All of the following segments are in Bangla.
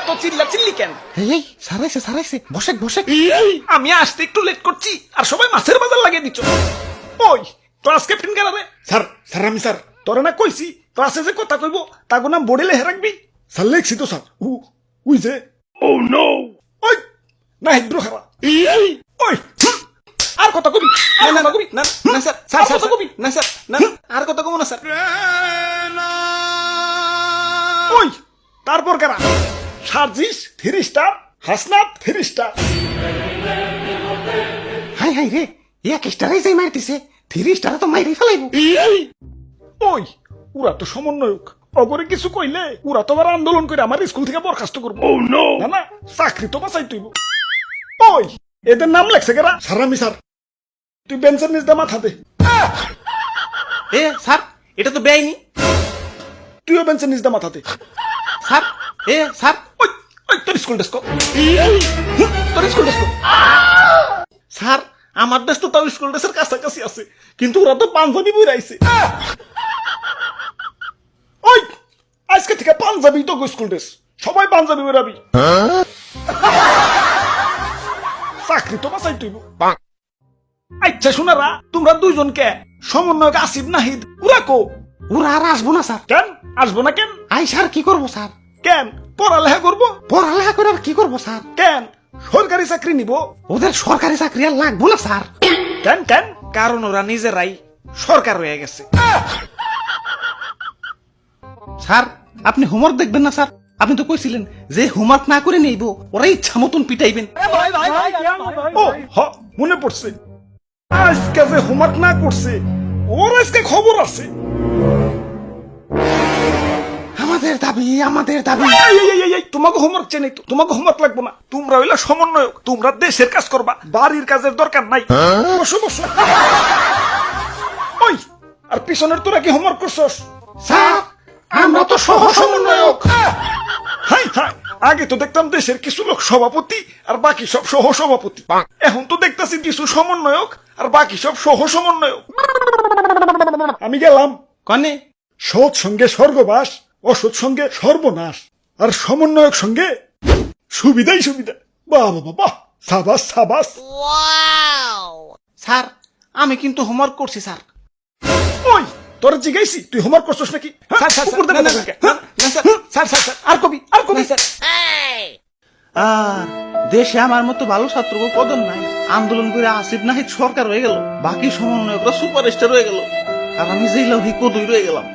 এত চিল্লা চিল্লি কেন? এই সারাইছে বসে আমি আসতে একটু লেট করছি আর সবাই মাছের বাজার লাগিয়ে দিচ্ছ। ওই ক্লাস ক্যাপ্টেন গেলারে। স্যার আমি স্যার তোরা না কইছি ক্লাসে যে কথা কইব তাগো নাম বোর্ডে লেখে রাখবি। স্যার লেখছি তো স্যার উই যে ও নো। ওই না হিদ্রু খারা। ওই আর কথা কবি না কবি না স্যার আর কথা কবি না স্যার না আর কথা কব না স্যার। ওই তারপর কারা? Sarjis 3 star, Hasnat 3 star. হাই রে এক স্টারে যাই মারতিছে 3 স্টারে তো মাইরে ফেলাইবো। ওই ওরা তো সমন্বয়ক, অগরে কিছু কইলে ওরা তো আবার আন্দোলন করে আমার স্কুল থেকে বরখাস্ত করবো। না না চাকরি তো বাঁচাই তুইব। ওই এদের নাম লেখছে কেরা? স্যার আমি স্যার তুই বেঞ্চের নিচ দিয়ে মাথা দে। এ স্যার এটা তো বেআইনি। তুইও বেঞ্চের নিচ দিয়ে মাথা দে। স্যার স্যার ওই ওই তোর স্কুল ডেস্ক তোর স্কুল ডেস্ক। স্যার আমার দেশ তো তাও স্কুল ড্রেসের কাছাকাছি আছে, কিন্তু ওরা তো পাঞ্জাবি বই রাইছে। ওই আজকে থেকে পাঞ্জাবি তো স্কুল ড্রেস, সবাই পাঞ্জাবি বেরাবি। চাকরি তো বাঁচাই তুইব। আচ্ছা শোনারা, তোমরা দুইজনকে সমন্বয়ক আসিফ নাহিদ ওরা কো? ওরা আর আসবো না স্যার। কেন আসবো না? কেন আই স্যার কি করবো স্যার? কেন পড়ালেখা করবো? পড়ালেখা করে আর কি করবো স্যার? কেন সরকারি চাকরি নিব? ওদের সরকারি চাকরি আর লাগবো না স্যার। কেন কেন? কারণ ওরা নিজেরাই সরকার হয়ে গেছে। স্যার আপনি হোমওয়ার্ক দেখবেন না স্যার? আপনি তো কইছিলেন যে হোমওয়ার্ক না করে নেইব, ওরা ইচ্ছা মতন পিটাইবেন। ও হ মনে পড়ছে, আজকে যে হোমওয়ার্ক না করছে ওর আজকে খবর আছে। আমাদের দাবি তোমাকে হোমওয়ার্ক চেনে তো, তোমাকে হোমওয়ার্ক লাগবো না। তোমরা হইলে সমন্বয়ক, তোমরা দেশের কাজ করবা, বাড়ির কাজের দরকার নাই। বসো বসো। ওই আর পিছনের তোরা কি হোমওয়ার্ক করছস? স্যার আমরা তো সহ সমন্বয়ক। হাই হাই, আগে তো দেখতাম দেশের কিছু লোক সভাপতি আর বাকি সব সহ সভাপতি, এখন তো দেখতাছি কিছু সমন্বয়ক আর বাকি সব সহ সমন্বয়ক। আমি গেলাম। কনে সৎ সঙ্গে স্বর্গবাস, অসৎ সঙ্গে সর্বনাশ, আর সমন্বয়ক সঙ্গে সুবিধাই সুবিধা। বাহ বাহ বাহ, সাবাস সাবাস। স্যার আমি কিন্তু হোমওয়ার্ক করছি স্যার। ওই তোর জিগাইছি তুই হোমওয়ার্ক করছস নাকি? স্যার স্যার উপর দিয়ে না, কথা না, কইকে। না, স্যার স্যার স্যার স্যার আর কবি আর কবি। স্যার আর দেশে আমার মতো ভালো ছাত্র পদন নাই, আন্দোলন করে আসিফ নাহিদ সরকার হয়ে গেল, বাকি সমন্বয়করা সুপারস্টার হয়ে গেল, আর আমি যেই লাভি কদই রয়ে গেলাম।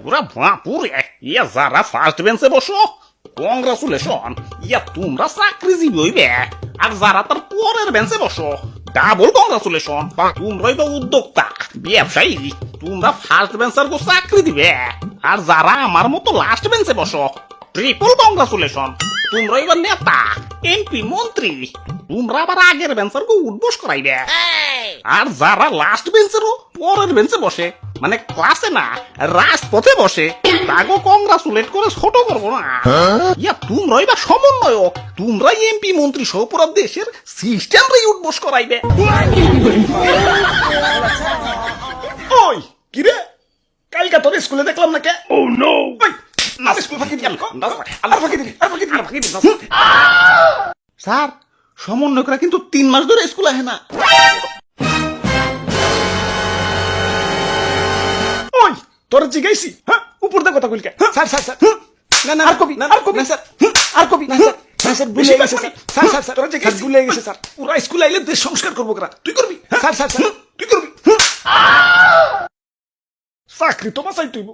ওরা বাপুরে, ইয়া যারা ফার্স্ট বেঞ্চে বসো কংগ্রাচুলেশন, ইয়া তোমরা চাকরিজীবী হইবে। আর যারা তার পরের বেঞ্চে বসো ডাবল কংগ্রাচুলেশন, তোমরাই বা উদ্যোক্তা ব্যবসায়ী, তোমরা ফার্স্ট বেঞ্চার গো চাকরি দিবে। আর যারা আমার মতো লাস্ট বেঞ্চে বসো ট্রিপল কংগ্রাচুলেশন, তোমরা এবার নেতা এমপি মন্ত্রী, তোমরা আবার আগের বেঞ্চার গো উদ্বোস করাইবে। আর যারা লাস্ট বেঞ্চেরও পরের বেঞ্চে বসে, মানে ক্লাসে না রাজপথে বসে, তাগো কংগ্রাচুলেট করে ছোট করবো না। ইয়া তোমরাই বা সমন্বয়ক, তোমরাই এমপি মন্ত্রী সহ পুরো দেশের সিস্টেমটাই উদ্বোস করাইবে। ওই কিরে, কালকা তোর স্কুলে দেখলাম না কে? ও নো। ওই স্কুল ফাঁকি দিবি, আর ফাঁকি দিবি, আর ফাঁকি দিবি। স্যার সমন্বয়করা কিন্তু 3 মাস ধরে স্কুল আহে না। ওই তোর জিগাইছি, হ্যাঁ উপর দিয়ে কথা কইলকে। স্যার স্যার স্যার না না আর কবি না আর কবি না, স্যার আর কবি। না স্যার না স্যার ভুলে গেছে স্যার। স্যার স্যার স্যার তোরা জিগাইছি ভুলে গেছে স্যার। ওরা স্কুলে আইলে দেশ সংস্কার করবো কেনা? তুই করবি? স্যার স্যার স্যার তুই করবি? চাকরি তো বাঁচাই তুইব।